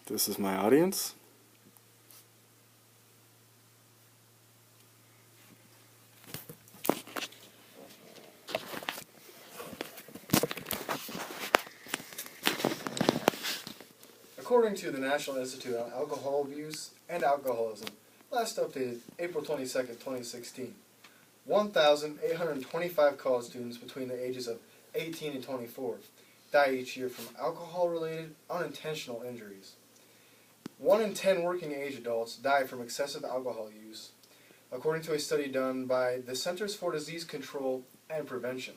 This is my audience. According to the National Institute on Alcohol Abuse and Alcoholism, last updated April 22nd, 2016, 1,825 college students between the ages of 18 and 24 die each year from alcohol-related unintentional injuries. 1 in 10 working-age adults die from excessive alcohol use, according to a study done by the Centers for Disease Control and Prevention.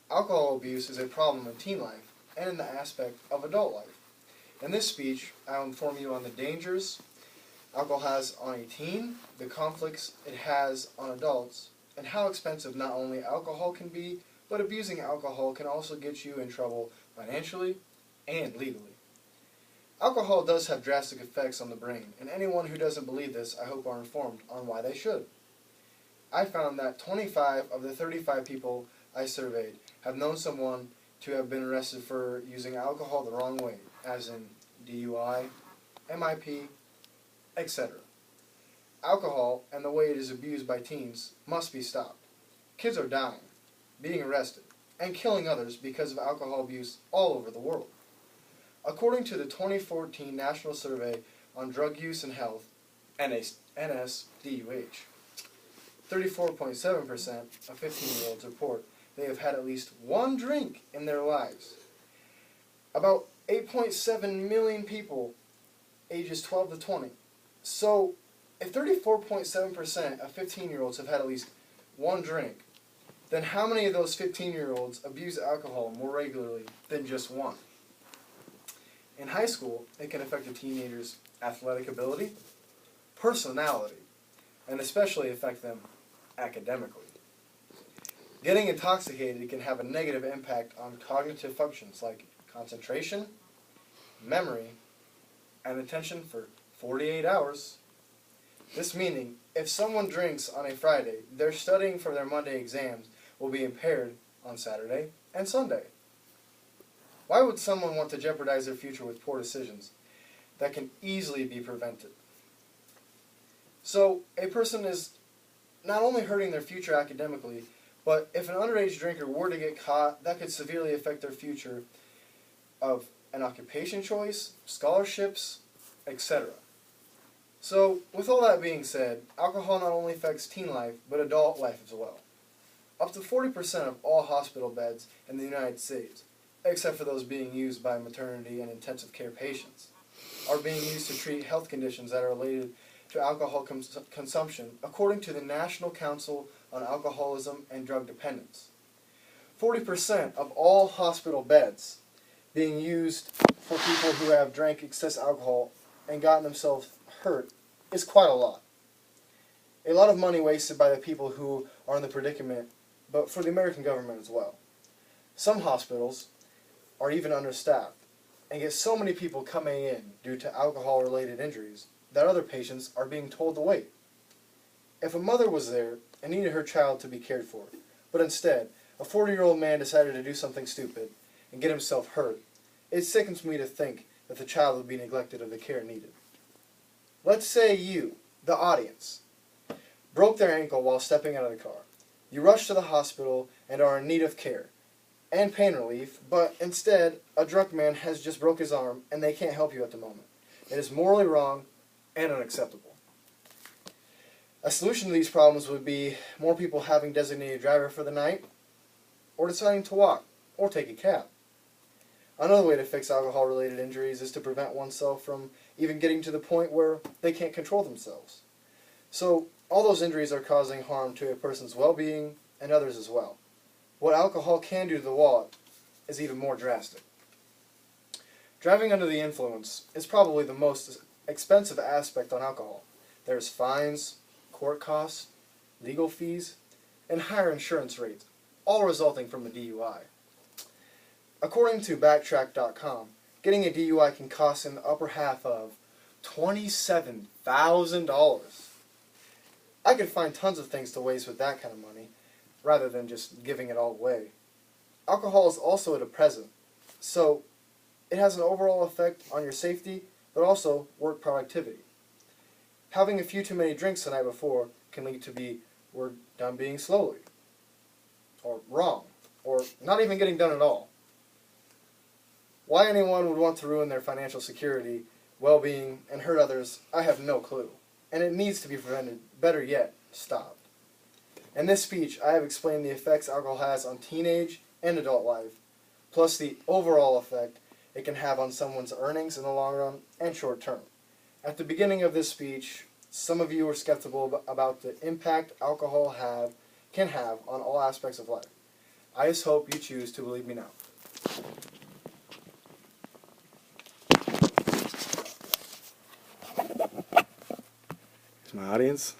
Alcohol abuse is a problem in teen life and in the aspect of adult life. In this speech, I'll inform you on the dangers alcohol has on a teen, the conflicts it has on adults, and how expensive not only alcohol can be, but abusing alcohol can also get you in trouble financially and legally. Alcohol does have drastic effects on the brain, and anyone who doesn't believe this, I hope, are informed on why they should. I found that 25 of the 35 people I surveyed have known someone to have been arrested for using alcohol the wrong way, as in DUI, MIP, etc. Alcohol and the way it is abused by teens must be stopped. Kids are dying, being arrested, and killing others because of alcohol abuse all over the world. According to the 2014 National Survey on Drug Use and Health, NSDUH, 34.7% of 15-year-olds report they have had at least one drink in their lives. About 8.7 million people ages 12 to 20. So, if 34.7% of 15-year-olds have had at least one drink, then how many of those 15-year-olds abuse alcohol more regularly than just one? In high school, it can affect a teenager's athletic ability, personality, and especially affect them academically. Getting intoxicated can have a negative impact on cognitive functions like concentration, memory, and attention for 48 hours. This meaning, if someone drinks on a Friday, their studying for their Monday exams will be impaired on Saturday and Sunday. Why would someone want to jeopardize their future with poor decisions that can easily be prevented? So, a person is not only hurting their future academically, but if an underage drinker were to get caught, that could severely affect their future of an occupation choice, scholarships, etc. So, with all that being said, alcohol not only affects teen life, but adult life as well. Up to 40% of all hospital beds in the United States, except for those being used by maternity and intensive care patients, are being used to treat health conditions that are related to alcohol consumption, according to the National Council on Alcoholism and Drug Dependence. 40% of all hospital beds being used for people who have drank excess alcohol and gotten themselves hurt is quite a lot. A lot of money wasted by the people who are in the predicament, but for the American government as well. Some hospitals are even understaffed and get so many people coming in due to alcohol-related injuries that other patients are being told to wait. If a mother was there and needed her child to be cared for, but instead a 40-year-old man decided to do something stupid and get himself hurt, it sickens me to think that the child would be neglected of the care needed. Let's say you, the audience, broke their ankle while stepping out of the car. You rush to the hospital and are in need of care and pain relief, but instead a drunk man has just broke his arm and they can't help you at the moment. It is morally wrong and unacceptable. A solution to these problems would be more people having designated driver for the night, or deciding to walk, or take a cab. Another way to fix alcohol-related injuries is to prevent oneself from even getting to the point where they can't control themselves. So, all those injuries are causing harm to a person's well-being and others as well. What alcohol can do to the wallet is even more drastic. Driving under the influence is probably the most expensive aspect on alcohol. There's fines, court costs, legal fees, and higher insurance rates, all resulting from a DUI. According to Backtrack.com, getting a DUI can cost in the upper half of $27,000. I could find tons of things to waste with that kind of money, rather than just giving it all away. Alcohol is also a depressant, so it has an overall effect on your safety, but also work productivity. Having a few too many drinks the night before can lead to work done being slowly, or wrong, or not even getting done at all. Why anyone would want to ruin their financial security, well-being, and hurt others, I have no clue. And it needs to be prevented, better yet, stopped. In this speech, I have explained the effects alcohol has on teenage and adult life, plus the overall effect it can have on someone's earnings in the long run and short term. At the beginning of this speech, some of you were skeptical about the impact alcohol can have on all aspects of life. I just hope you choose to believe me now. Here's my audience.